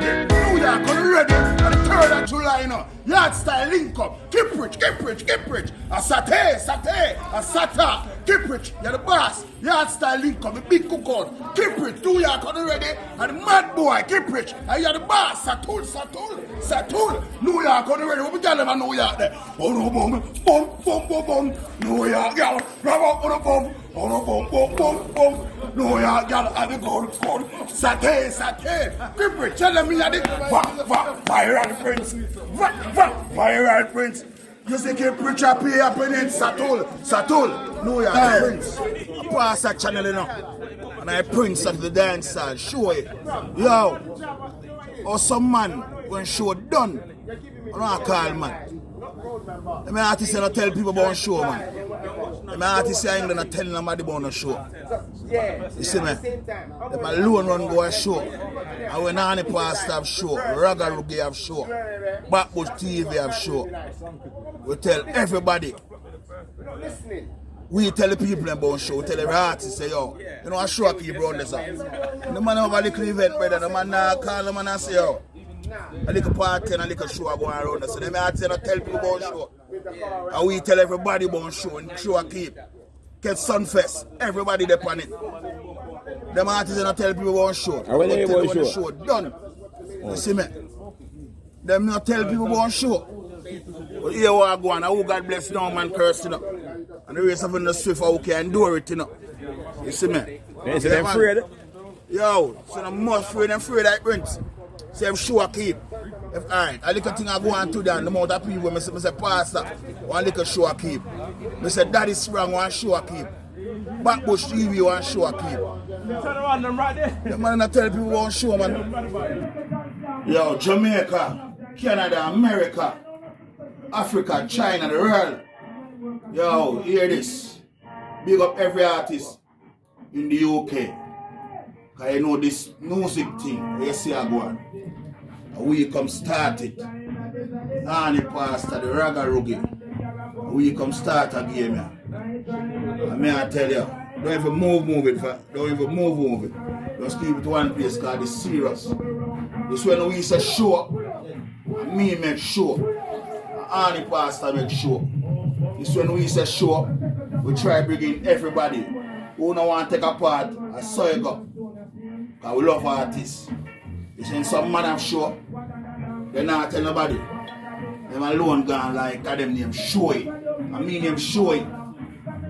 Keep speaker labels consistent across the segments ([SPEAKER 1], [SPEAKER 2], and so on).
[SPEAKER 1] ready. New York on ready. And the 3rd of July, you know. Yard style link up. Keep rich. A satay. A sata. Keep rich. You're the boss. Yard style link up. The big cook out. Keep rich. New York on ready. And the mad boy. Keep rich. And you're the boss. Satul. New York on ready. What we got them in New York there? Oh no, boom. New York, y'all. Bravo, boom. Oh no, boom. New York, y'all. And the gold. Satay. Keep rich. Tell them me at the viral prince. Viral prince. You see, keep rich up here happening. Satul. New York prince. I pass that channel, you know. And I prince at the dance hall. Show it. Yo. Or some man when show done. I don't call man. I'm an artist and I tell people about show, man. I'm an artist and I tell nobody about no show. You see me? Them alone run go a show. And when Annie Pastor have show, RAGGA RUGGIE have show, Backbush TV have show. We tell everybody. We tell the people about show, we tell every artist, say, yo, you know, I show up here, bro, this up. The man have a little event, brother, the man call the man and say, yo, a little party and a little show going around. So them artists tell people about show. And we tell everybody about show and show a keep. Get Sunfest, everybody there on it. Them artists don't tell people about show.
[SPEAKER 2] And when they about show?
[SPEAKER 1] Show done. You see me? Them not tell people about show. But here we are going, and who God bless no man curse, you know. And the rest of them the swift who can endure it, you know. You see me?
[SPEAKER 2] They say they're afraid.
[SPEAKER 1] Yo, so them most afraid, them afraid like Prince. Say I'm sure I keep. If alright, a little thing I go on to them, the amount of people I say pastor, one little show I keep. I say Daddy Sprang one show I keep. Backbush TV one show I keep. The man not tell people one show, man. Yo, Jamaica, Canada, America, Africa, China, the world. Yo, hear this. Big up every artist in the UK. Cause you know this music thing, you see I go on. We come start it. Annie Pastor, the RAGGA RUGGIE. We come start a game. And me I tell you, don't even move it. Don't even move it. Just keep it one place because it's serious. This when we say show, and me make sure. And Annie Pastor make sure. This when we say show, we try bringing everybody who don't want to take a part. I saw you go. Because we love artists. You see some man have show, they not tell nobody. Them alone gone like that them name show it. I mean them show it.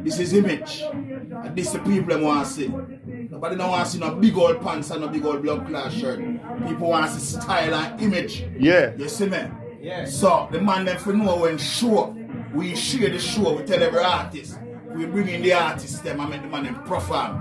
[SPEAKER 1] This is image. And this is the people them want to see. Nobody don't want to see no big old pants and no big old blood class shirt. People want to see style and image.
[SPEAKER 2] Yeah.
[SPEAKER 1] You see me? Yeah. So the man them for know when show, we share the show, we tell every artist. We bring in the artists them and make the man them perform.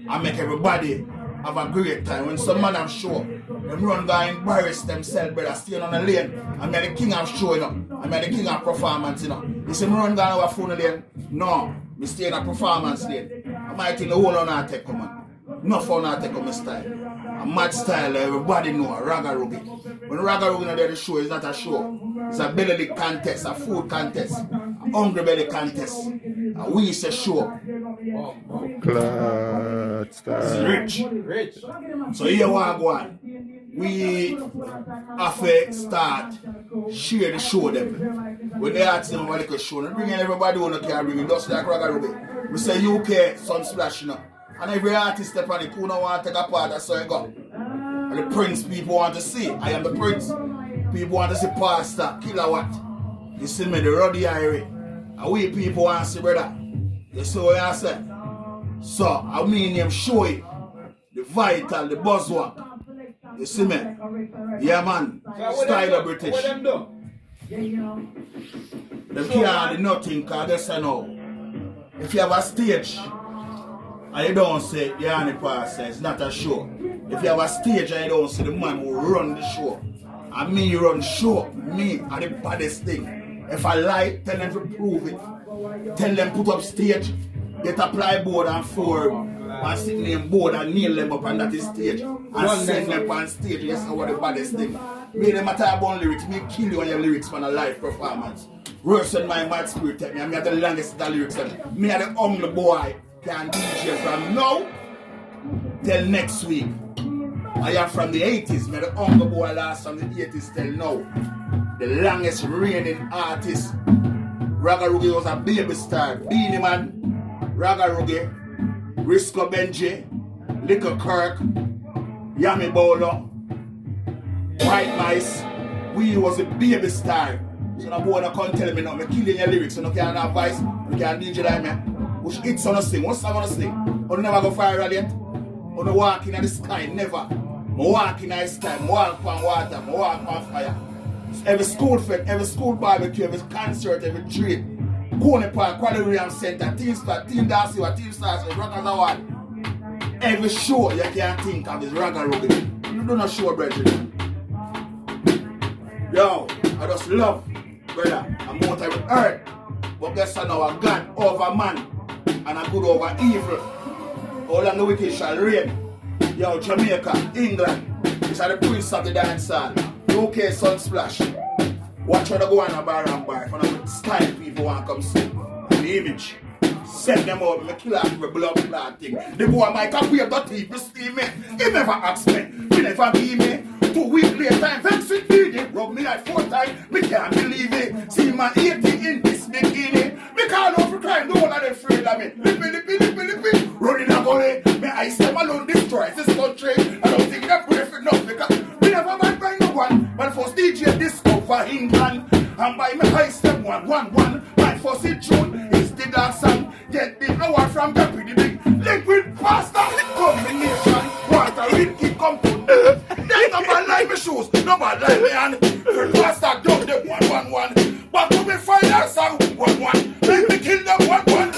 [SPEAKER 1] And make everybody have a great time. When some man have show, them run guy embarrass themselves, brother, staying on the lane. I'm the king of show, you know. I'm the king of performance, you know. You see me run guy over phone lane? No, me stay in a performance lane. I might think the whole on our take come on. Not for our take come style. A mad style, everybody know, RAGGA RUGGIE. When RAGGA RUGGIE know the show, it's not a show. It's a belly lick contest, a food contest, a hungry belly contest. And we say show. Rich. So here we go on. We have to start share the show them. When they ask them about the show, they bring in everybody who can bring it. Just like RAGGA RUGGIE. We say UK Sunsplash, you know. And every artist step on it who don't want to take a part, that's how it go. And the Prince people want to see. I am the Prince. People want to see Pastor, Kilowatt. You see me, the Roddy Irie. And we people want to see brother. You see what I say? So, I mean him show it. The vital, the buzzwalk. You see me? Yeah man. Style of British.
[SPEAKER 3] What them do?
[SPEAKER 1] They can't do nothing because they say no. If you have a stage and you don't say the Annie Pastor, it's not a show. If you have a stage and you don't see the man who run the show, and me run show, me are the baddest thing. If I lie, tell them to prove it. Tell them put up stage, get a plyboard and form, and sit name board and nail them up on that stage. And send them on stage, yes, what the baddest thing. Me them talk about lyrics, me kill you on your lyrics for a live performance. Worse than my mad spirit tell me, I'm the longest the lyrics tell me. Me are the only boy can DJ from now till next week. I am from the 80s. Me the hunger boy last from the 80s till now. The longest reigning artist. Ragga Ruggie was a baby star. Beanie Man, Ragga Ruggie, Risco Benji, Little Kirk, Yami Bowler, White Mice. We was a baby star. So no boy no come tell me now, me killing your lyrics, so no can't have voice, you can't DJ like me. Which hits on a sing, what's I wanna sing? You never go viral yet? You no walk in the sky, never. I walk in the sky, I walk on water, I walk on fire. Every school fete, every school barbecue, every concert, every trade. Coney Park, Quality Williams Center, Team Star, Team Darcy, or Team Stars, Rockers Award. Every show you can think of is Ragga Ruggie. You do not show, brethren. Yo, I just love, brother, I'm more time with earth. But guess I know a God over man and a good over evil. All of the wicked shall reign. Yo, Jamaica, England, these are the prince of the dance hall. UK Sunsplash. Watch how they go on a bar and bar. For the style people want to come see. And the image. Send them out, me kill off with blood clot thing. The boy might have waved the people steam me. He never asked me. He never give me. 2 weeks later, vex with me. Rub me like 4 times. Me can't believe it. See my 80 in this bikini. Me can't over crime. The whole of them afraid of me. Lippy. Running a gully. Me ice them alone destroys this country. I don't think they're brave enough because we never might buy no one. My first DJ disco for England. And by me ice them 111. My first in June is the dance song. Get the award from the pretty big liquid pasta combination. Water will keep come to earth. There's no bad like me shoes, no bad like me hand. The pasta dub them 111. But to me final song 11. Make me kill them 11.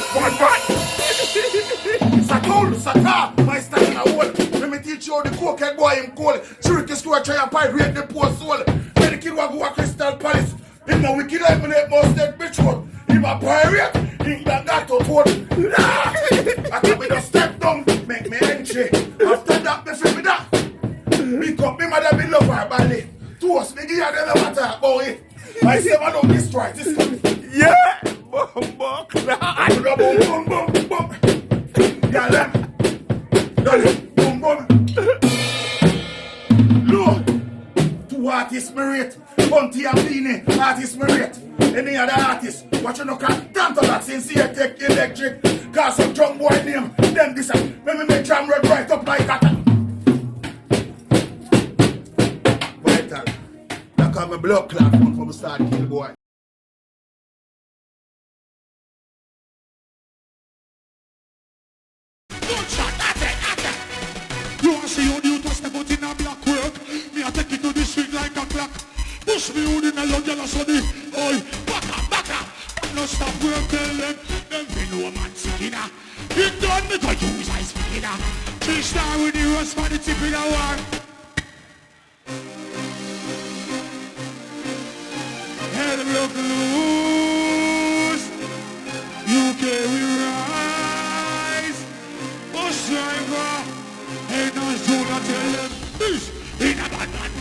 [SPEAKER 1] Sata, my style in a hole. Let me teach you how the cokehead boy him cold. Cherokee square try and pirate the poor soul. When the kid will go to Crystal Palace. Him a wicked like me that most dead bitch road. Him a pirate, him that got to toad. I think me just step down, make me entry. After that, me feel me that. Pick up me mother, me love her belly. Toast me, give her the matter about it. I say I don't destroy this country.
[SPEAKER 2] Yeah!
[SPEAKER 1] Boom. Yeah, boom. Lord, to artist merit, Bunty and Beanie, artist merit. Any other artist, what you know can dance to that sincere take electric. Cause some drunk boy name, them this when we make jam red right up like that. Vital. That come a blood clot from the start kill boy.
[SPEAKER 3] You want to see how you to step out in a black work? Me I take it to the street like a clock. Push me out in a young yellow sunny. Oi, back up. No stop work, tell them be no man sick. It done me to use I speak. 3-star with the rust for the tip in the war. Head look loose. UK we rise. Bus driver. Hey, no, do not tell them this in a bad man.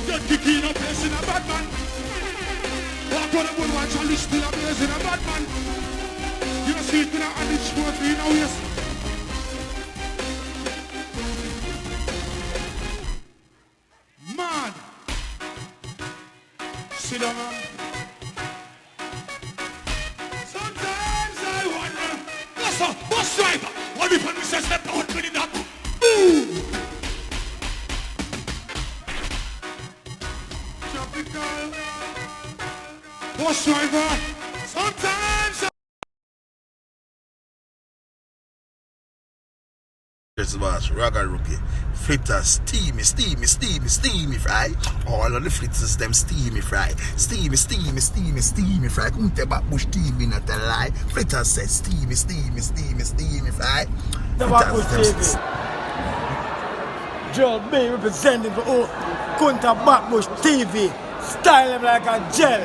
[SPEAKER 3] Get kicking up place in a bad man. Walk on the wood, watch and listen to a place in a bad man. You know, see it in a hand, it's short for you now, yes. Man. Sit down, man. Sometimes I wonder. Listen, bus driver. What if I miss step out with it up? Tropical bus driver. Sometimes
[SPEAKER 1] This was Ragga Ruggie. Fritters, steamy fry. All of the fritters, them steamy fry. Steamy fry. Couldn't tell about bush steamy, not a lie. Fritters said steamy fry.
[SPEAKER 2] The Backbush TV. Joel B representing for Kunta Backbush TV. Style him like a gel.